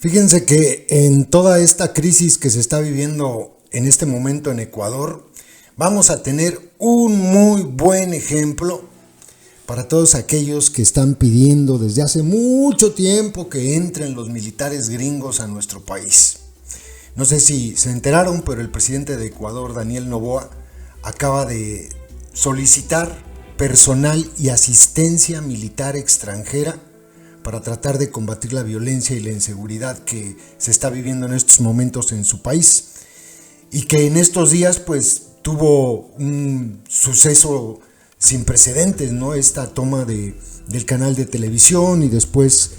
Fíjense que en toda esta crisis que se está viviendo en este momento en Ecuador, vamos a tener un muy buen ejemplo para todos aquellos que están pidiendo desde hace mucho tiempo que entren los militares gringos a nuestro país. No sé si se enteraron, pero el presidente de Ecuador, Daniel Noboa, acaba de solicitar personal y asistencia militar extranjera para tratar de combatir la violencia y la inseguridad que se está viviendo en estos momentos en su país, y que en estos días pues tuvo un suceso sin precedentes, ¿no? Esta toma del canal de televisión y después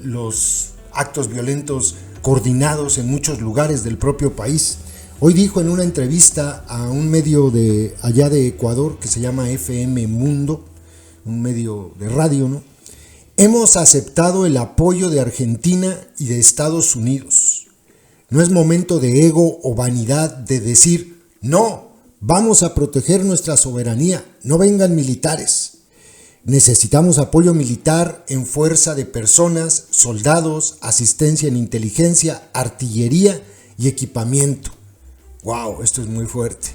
los actos violentos coordinados en muchos lugares del propio país. Hoy dijo en una entrevista a un medio de allá de Ecuador que se llama FM Mundo, un medio de radio, ¿no? Hemos aceptado el apoyo de Argentina y de Estados Unidos. No es momento de ego o vanidad de decir, no, vamos a proteger nuestra soberanía, no vengan militares. Necesitamos apoyo militar en fuerza de personas, soldados, asistencia en inteligencia, artillería y equipamiento. ¡Wow! Esto es muy fuerte.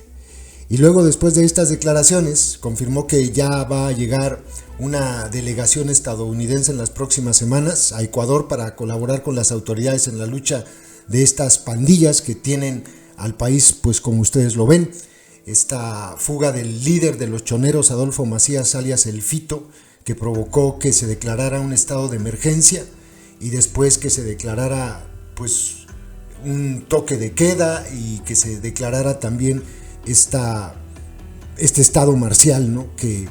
Y luego, después de estas declaraciones, confirmó que ya va a llegar una delegación estadounidense en las próximas semanas a Ecuador para colaborar con las autoridades en la lucha de estas pandillas que tienen al país, pues como ustedes lo ven. Esta fuga del líder de los choneros, Adolfo Macías, alias El Fito, que provocó que se declarara un estado de emergencia y después que se declarara pues un toque de queda y que se declarara también este estado marcial, ¿no? Que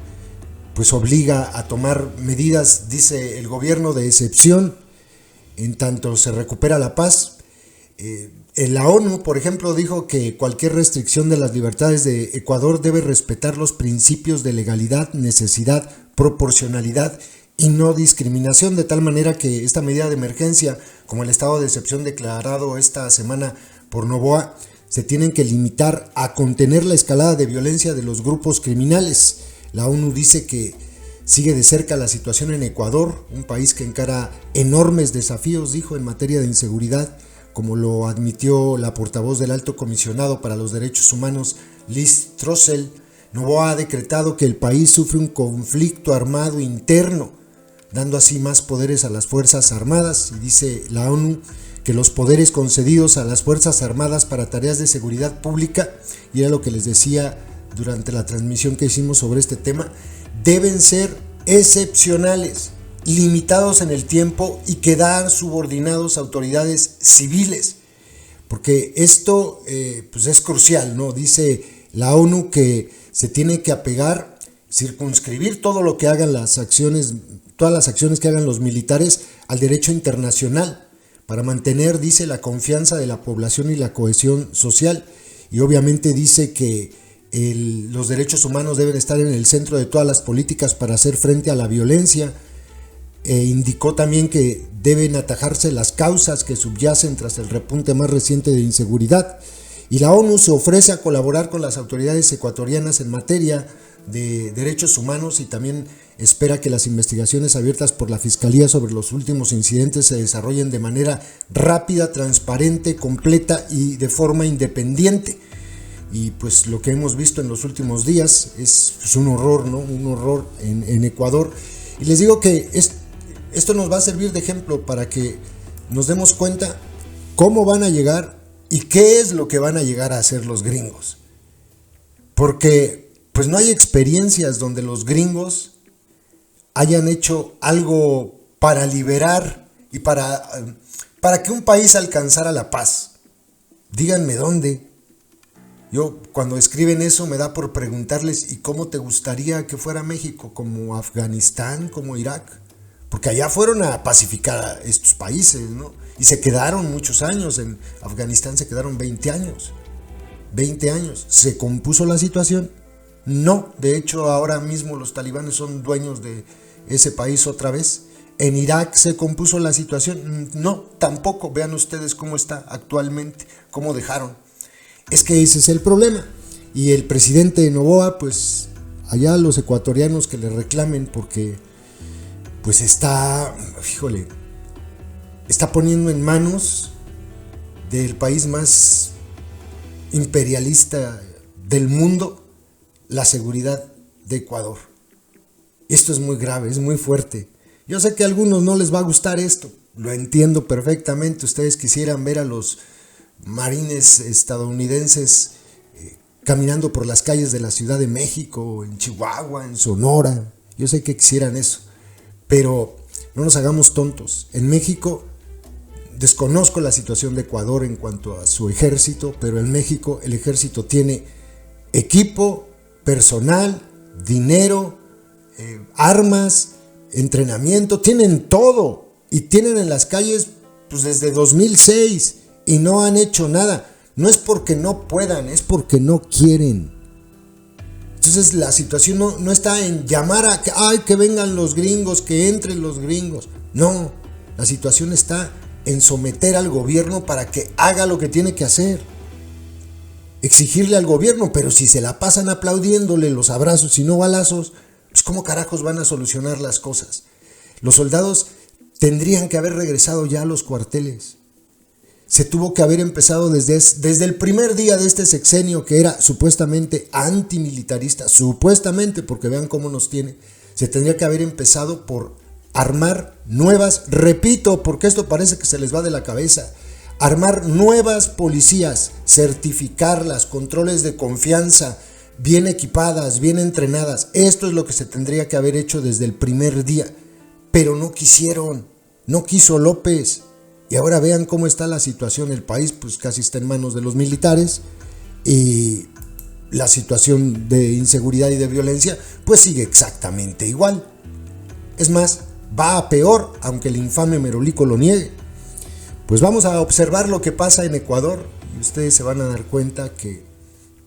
pues obliga a tomar medidas, dice el gobierno, de excepción en tanto se recupera la paz. La ONU, por ejemplo, dijo que cualquier restricción de las libertades de Ecuador debe respetar los principios de legalidad, necesidad, proporcionalidad y no discriminación, de tal manera que esta medida de emergencia, como el estado de excepción declarado esta semana por Noboa, se tienen que limitar a contener la escalada de violencia de los grupos criminales. La ONU dice que sigue de cerca la situación en Ecuador, un país que encara enormes desafíos, dijo, en materia de inseguridad, como lo admitió la portavoz del Alto Comisionado para los Derechos Humanos, Liz Throssell. Noboa ha decretado que el país sufre un conflicto armado interno, dando así más poderes a las Fuerzas Armadas, y dice la ONU que los poderes concedidos a las Fuerzas Armadas para tareas de seguridad pública, y era lo que les decía durante la transmisión que hicimos sobre este tema, deben ser excepcionales, limitados en el tiempo y quedar subordinados a autoridades civiles, porque esto pues es crucial, ¿no? Dice la ONU que se tiene que apegar, circunscribir todo lo que hagan todas las acciones que hagan los militares al derecho internacional, para mantener, dice, la confianza de la población y la cohesión social. Y obviamente dice que los derechos humanos deben estar en el centro de todas las políticas para hacer frente a la violencia. Indicó también que deben atajarse las causas que subyacen tras el repunte más reciente de inseguridad. Y la ONU se ofrece a colaborar con las autoridades ecuatorianas en materia de derechos humanos, y también espera que las investigaciones abiertas por la Fiscalía sobre los últimos incidentes se desarrollen de manera rápida, transparente, completa y de forma independiente. Y pues lo que hemos visto en los últimos días es pues, un horror, ¿no? Un horror en Ecuador. Y les digo que esto nos va a servir de ejemplo para que nos demos cuenta cómo van a llegar y qué es lo que van a llegar a hacer los gringos. Porque pues no hay experiencias donde los gringos hayan hecho algo para liberar y para que un país alcanzara la paz. Díganme dónde. Yo cuando escriben eso me da por preguntarles, ¿y cómo te gustaría que fuera México? ¿Como Afganistán? ¿Como Irak? Porque allá fueron a pacificar a estos países, ¿no? Y se quedaron muchos años. En Afganistán se quedaron 20 años. 20 años. ¿Se compuso la situación? No. De hecho, ahora mismo los talibanes son dueños de ese país otra vez. ¿En Irak se compuso la situación? No, tampoco. Vean ustedes cómo está actualmente, cómo dejaron. Es que ese es el problema. Y el presidente Noboa, pues allá los ecuatorianos que le reclamen, porque pues está, fíjole, está poniendo en manos del país más imperialista del mundo la seguridad de Ecuador. Esto es muy grave, es muy fuerte. Yo sé que a algunos no les va a gustar esto, lo entiendo perfectamente. Ustedes quisieran ver a los marines estadounidenses caminando por las calles de la Ciudad de México, en Chihuahua, en Sonora. Yo sé que quisieran eso, pero no nos hagamos tontos. En México, desconozco la situación de Ecuador en cuanto a su ejército, pero en México el ejército tiene equipo, personal, dinero, armas, entrenamiento, tienen todo y tienen en las calles pues desde 2006 y no han hecho nada. No es porque no puedan, es porque no quieren. Entonces la situación no está en llamar a que vengan los gringos, que entren los gringos. No, la situación está en someter al gobierno para que haga lo que tiene que hacer. Exigirle al gobierno, pero si se la pasan aplaudiéndole los abrazos y no balazos, pues ¿cómo carajos van a solucionar las cosas? Los soldados tendrían que haber regresado ya a los cuarteles. Se tuvo que haber empezado desde el primer día de este sexenio, que era supuestamente antimilitarista, supuestamente, porque vean cómo nos tiene. Se tendría que haber empezado por armar nuevas, repito, porque esto parece que se les va de la cabeza, armar nuevas policías, certificarlas, controles de confianza, bien equipadas, bien entrenadas. Esto es lo que se tendría que haber hecho desde el primer día, pero no quisieron, no quiso López. Y ahora vean cómo está la situación. El país pues casi está en manos de los militares y la situación de inseguridad y de violencia pues sigue exactamente igual. Es más, va a peor, aunque el infame Merolico lo niegue. Pues vamos a observar lo que pasa en Ecuador y ustedes se van a dar cuenta que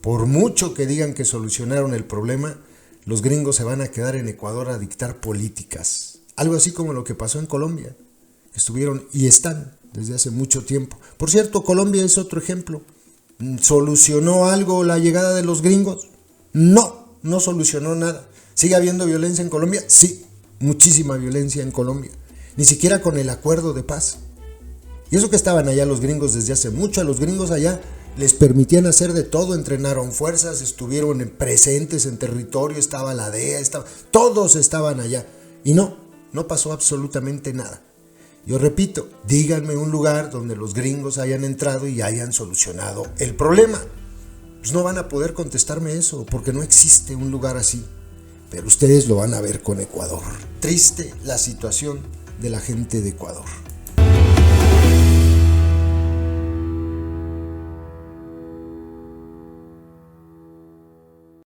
por mucho que digan que solucionaron el problema, los gringos se van a quedar en Ecuador a dictar políticas. Algo así como lo que pasó en Colombia. Estuvieron y están desde hace mucho tiempo. Por cierto, Colombia es otro ejemplo. ¿Solucionó algo la llegada de los gringos? No, no solucionó nada. ¿Sigue habiendo violencia en Colombia? Sí, muchísima violencia en Colombia. Ni siquiera con el acuerdo de paz. Y eso que estaban allá los gringos desde hace mucho. A los gringos allá les permitían hacer de todo, entrenaron fuerzas, estuvieron presentes en territorio, estaba la DEA, todos estaban allá. Y no pasó absolutamente nada. Yo repito, díganme un lugar donde los gringos hayan entrado y hayan solucionado el problema. Pues no van a poder contestarme eso, porque no existe un lugar así. Pero ustedes lo van a ver con Ecuador. Triste la situación de la gente de Ecuador.